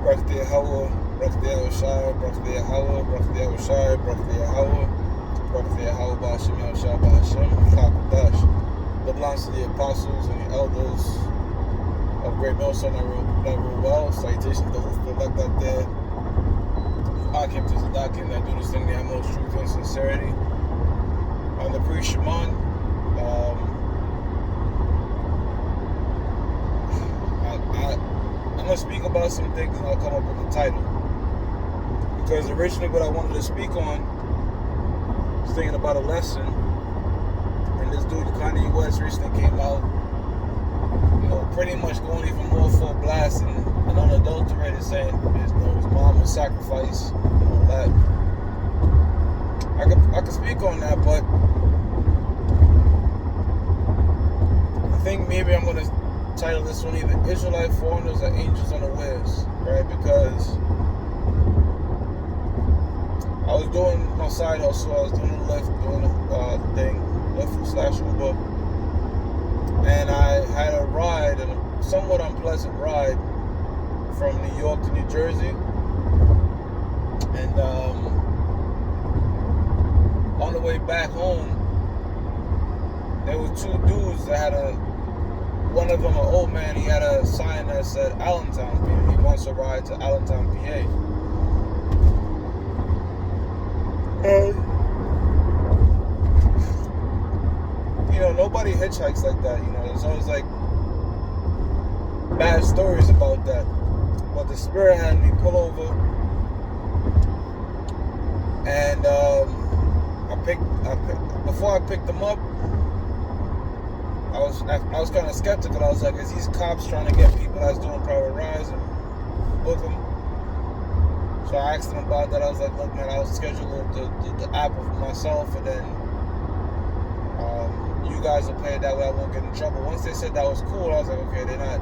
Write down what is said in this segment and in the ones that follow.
Brakti Hawa, Brakti Awashai, Brakti Hawa, Brakti Awashai, Brakti Hawa, Brakti Hawa Bashim Yawashai Bashim, Chakadash. That belongs to the apostles and the elders of Great Millstone that rule well. Salutations to the select out there. Hakim to Zadakim that do this thing, they have most truth and sincerity. On the Pri Shimon, I'm going to speak about some things and I'll come up with the title. Because originally what I wanted to speak on was thinking about a lesson. And this dude, Kanye West, recently came out, pretty much going even more full blast and unadulterated, saying his mom was sacrificed and all that. I could speak on that, but I think maybe I'm going to title this one either Israelite Foreigners or Angels Unawares, right? Because I was doing my side hustle, I was doing the Lyft, doing the thing, Lyft/Uber, and I had a ride, a somewhat unpleasant ride from New York to New Jersey, and on the way back home, there were two dudes that had one of them, an old man, he had a sign that said Allentown, PA. He wants a ride to Allentown, PA. Nobody hitchhikes like that, There's always like bad stories about that. But the Spirit had me pull over, and before I picked them up, I was kind of skeptical. I was like, is these cops trying to get people that's doing private rides and book them? So I asked them about that. I was like, look, man, I'll schedule the app for myself, and then you guys will pay it that way. I won't get in trouble. Once they said that was cool, I was like, okay, they're not.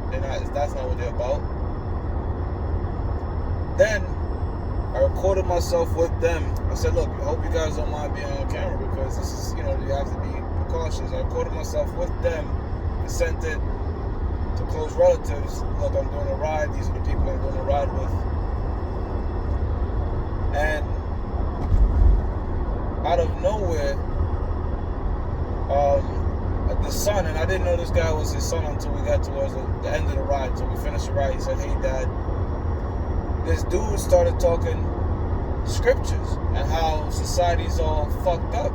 That's not what they're about. Then I recorded myself with them. I said, look, I hope you guys don't mind being on camera because this is, you have to be precautious. I recorded myself with them and sent it to close relatives. Look, I'm doing a ride. These are the people I'm doing a ride with. And out of nowhere, the son, and I didn't know this guy was his son until we got towards the end of the ride. So we finished the ride. He said, hey, Dad, this dude started talking scriptures and how society's all fucked up.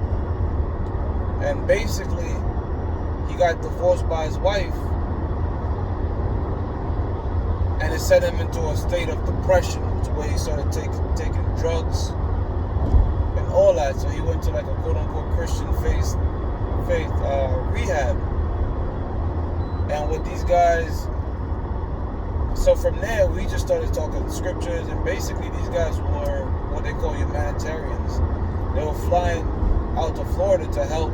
And basically, he got divorced by his wife, and it set him into a state of depression, to where he started taking drugs and all that. So he went to like a quote-unquote Christian faith rehab. And with these guys, so from there, we just started talking scriptures, and basically these guys were what they call humanitarians. They were flying out to Florida to help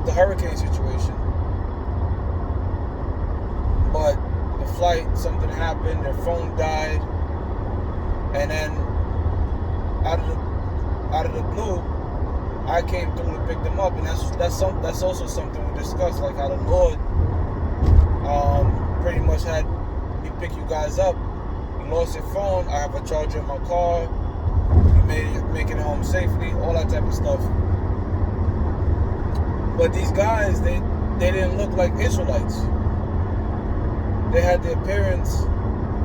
the hurricane situation. But the flight, something happened, their phone died, and then out of the blue, I came through to pick them up, and that's also something we discussed, like how the Lord pretty much had me pick you guys up. You lost your phone, I have a charger in my car, you make it home safely, all that type of stuff. But these guys, they didn't look like Israelites. They had the appearance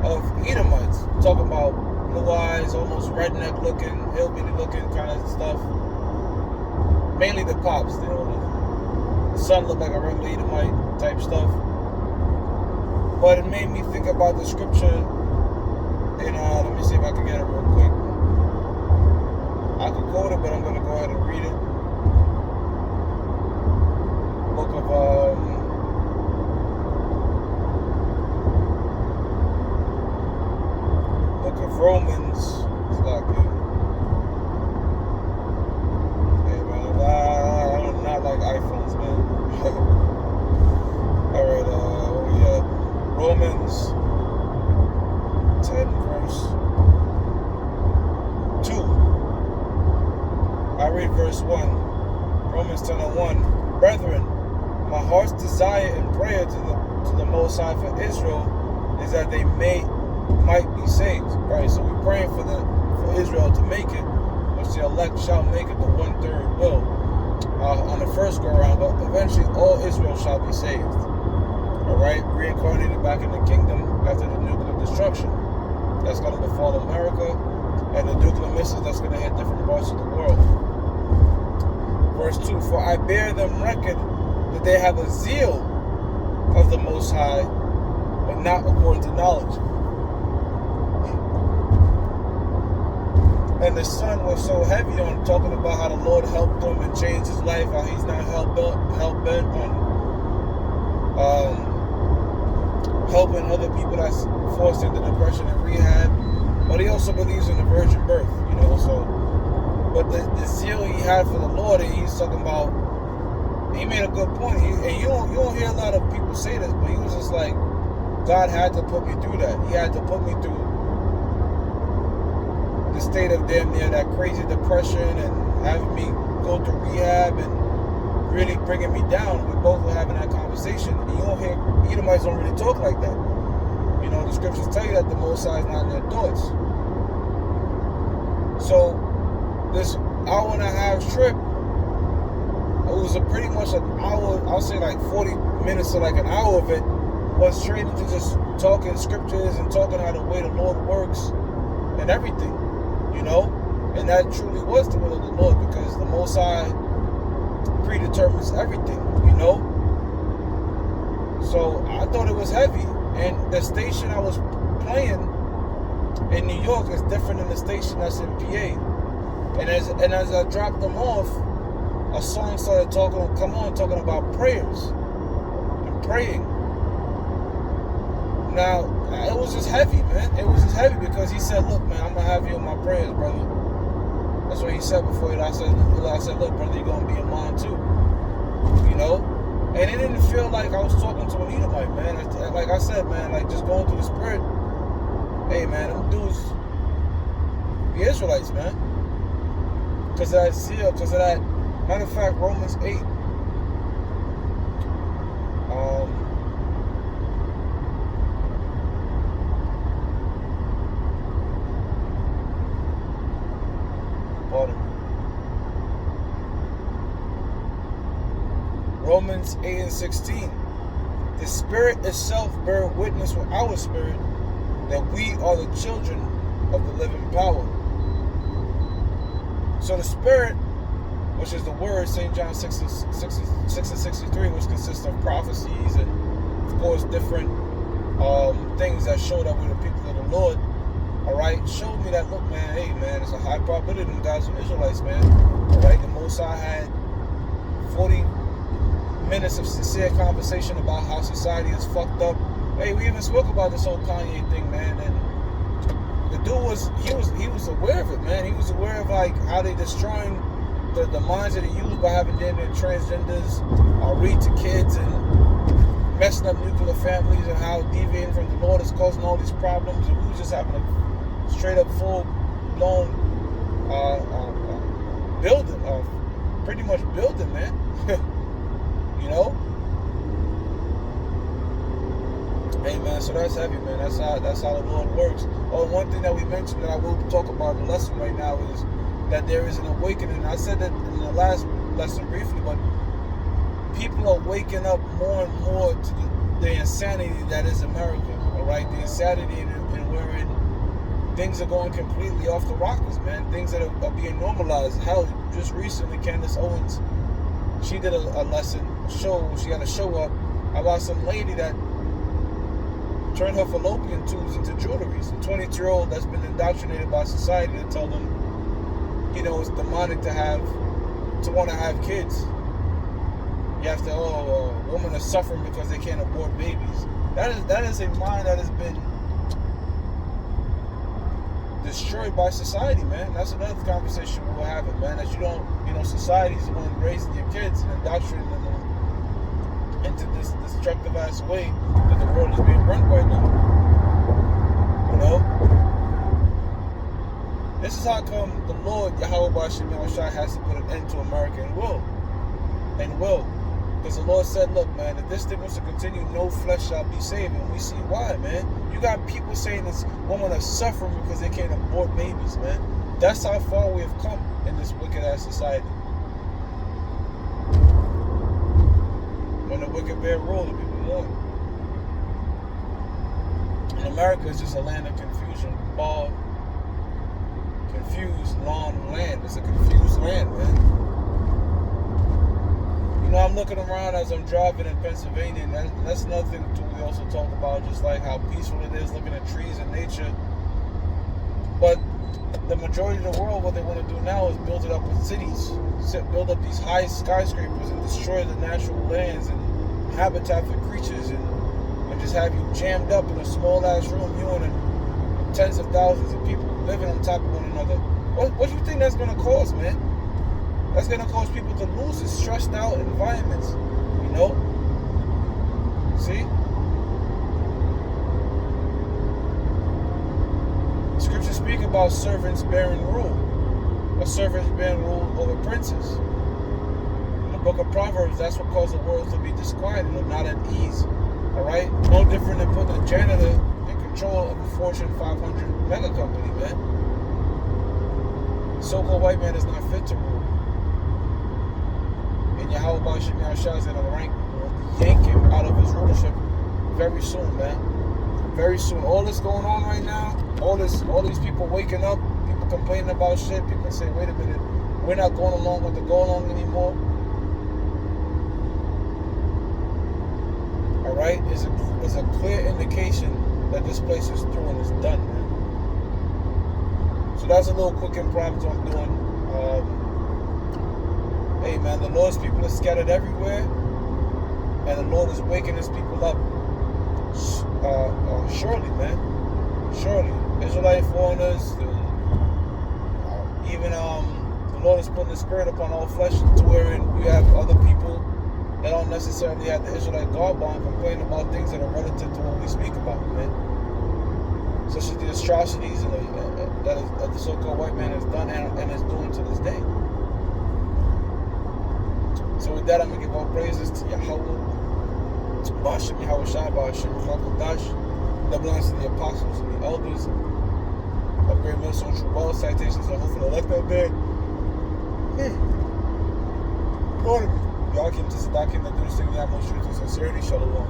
of Edomites. Talking about blue eyes, almost redneck looking, hillbilly looking kind of stuff. Mainly the pops. The son looked like a regular Edomite type stuff. But it made me think about the scripture. And let me see if I can get it real quick. I could quote it, but I'm going to go ahead and read it. Book of Romans. It's like, hey man, I do not like iPhones, man. Alright, where we at? Romans 10 verse 2. I read verse 1. Romans 10:1. Brethren, my heart's desire and prayer to the Most High for Israel is that they might be saved, right? So we're praying for Israel to make it, which the elect shall make it, the 1/3 will on the first go around, but eventually all Israel shall be saved. All right, reincarnated back in the kingdom after the nuclear destruction that's going to befall America, and the nuclear missiles that's going to hit different parts of the world. Verse 2, for I bear them record that they have a zeal of the Most High, but not according to knowledge. And the son was so heavy on talking about how the Lord helped him and changed his life, how he's not hell-bent on helping other people that's forced into depression and rehab. But he also believes in the virgin birth, so. But the zeal he had for the Lord, and he's talking about, he made a good point. And you don't hear a lot of people say this, but he was just like, God had to put me through that. He had to put me through the state of damn near that crazy depression and having me go to rehab and really bringing me down. We both were having that conversation. And you don't hear, Edomites don't really talk like that. The scriptures tell you that the Most High is not in their thoughts. So this hour and a half trip, it was pretty much an hour, I'll say like 40 minutes to like an hour of it, was straight into just talking scriptures and talking how the way the Lord works and everything, and that truly was the will of the Lord, because the Most High predetermines everything, So I thought it was heavy, and the station I was playing in New York is different than the station that's in PA. And as I dropped them off, a song started talking about prayers and praying. Now, it was just heavy, man. It was just heavy because he said, look, man, I'm going to have you in my prayers, brother. That's what he said before it. I said, look, brother, you're going to be in mine too. And it didn't feel like I was talking to an Edomite, man. Like I said, man, like just going through the spirit. Hey, man, them dudes, the Israelites, man. Because of that zeal, because of that. Matter of fact, Romans 8. Pardon me. Romans 8 and 16. The Spirit itself bear witness with our spirit that we are the children of the living power. So the Spirit, which is the word, St. John 6 and 63, which consists of prophecies and, of course, different things that show that we're the people of the Lord, all right, showed me that, look, man, hey, man, it's a high probability them guys are Israelites, man, all right? The Most High had 40 minutes of sincere conversation about how society is fucked up. Hey, we even spoke about this whole Kanye thing, man, and the dude was aware of it, man. He was aware of like how they destroying the minds of the youth by having damn near transgenders read to kids and messing up nuclear families, and how deviating from the Lord is causing all these problems. And we was just having a straight up full blown building, pretty much building, man. Hey, man, so that's heavy, man. That's how the Lord works. Oh, one thing that we mentioned that I will talk about in the lesson right now is that there is an awakening. I said that in the last lesson briefly, but people are waking up more and more to the insanity that is America, all right? The insanity and wherein things are going completely off the rockers, man. Things that are being normalized. Hell, just recently, Candace Owens, she did a lesson, she had a show up about some lady that turned her fallopian tubes into jewelries. A 22-year-old that's been indoctrinated by society to tell them, it's demonic to want to have kids. You have to, women are suffering because they can't abort babies. That is a mind that has been destroyed by society, man. That's another conversation we'll have, man. That you don't, society's the one raising your kids and indoctrinating them into this destructive ass way that the world is being run right now. This is how come the Lord Yahweh Bashim Shai has to put an end to America and will. Because the Lord said, look, man, if this thing was to continue, no flesh shall be saved. And we see why, man. You got people saying this woman is suffering because they can't abort babies, man. That's how far we have come in this wicked-ass society. When the wicked bear rule, the people mourn. And America is just a land of confusion, bald, confused, long land. It's a confused land, man. You know, I'm looking around as I'm driving in Pennsylvania, and that's another thing too we also talk about, just like how peaceful it is looking at trees and nature. But the majority of the world, what they want to do now is build it up with cities, build up these high skyscrapers and destroy the natural lands and habitat for creatures, and just have you jammed up in a small ass room, you and tens of thousands of people living on top of one another. What do you think that's gonna cause, man? That's gonna cause people to lose their stressed out environments, you know? See? Scriptures speak about servants bearing rule. A servant bearing rule over princes. In the book of Proverbs, that's what caused the world to be disquieted or not at ease. Alright? No different than putting a janitor in control of a Fortune 500 mega company, man. The so-called white man is not fit to rule. And Yahweh Shem Yahushua is going to yank him out of his rulership very soon, man. Very soon. All this going on right now, all these people waking up, people complaining about shit, people say, wait a minute, we're not going along with the go along anymore. Alright? Is a clear indication that this place is through and is done, man. So that's a little quick impromptu I'm doing. Hey man, the Lord's people are scattered everywhere, and the Lord is waking his people up. Surely, man. Surely. Israelite foreigners, even the Lord is putting the spirit upon all flesh to wherein you have other people that don't necessarily have the Israelite garb on complaining about things that are relative to what we speak about, man. Such as the atrocities that the so-called white man has done and is doing to this day. So with that, I'm going to give all praises to Yahweh, Ba'ashem Yahushua, Ba'ashem Chakodash. That belongs to the apostles and the elders of Great Minnesota True Ball. Citations are hopefully elect that day. Pardon me. Y'all came to Sadakim that do this thing with the utmost truth and sincerity. Shalom.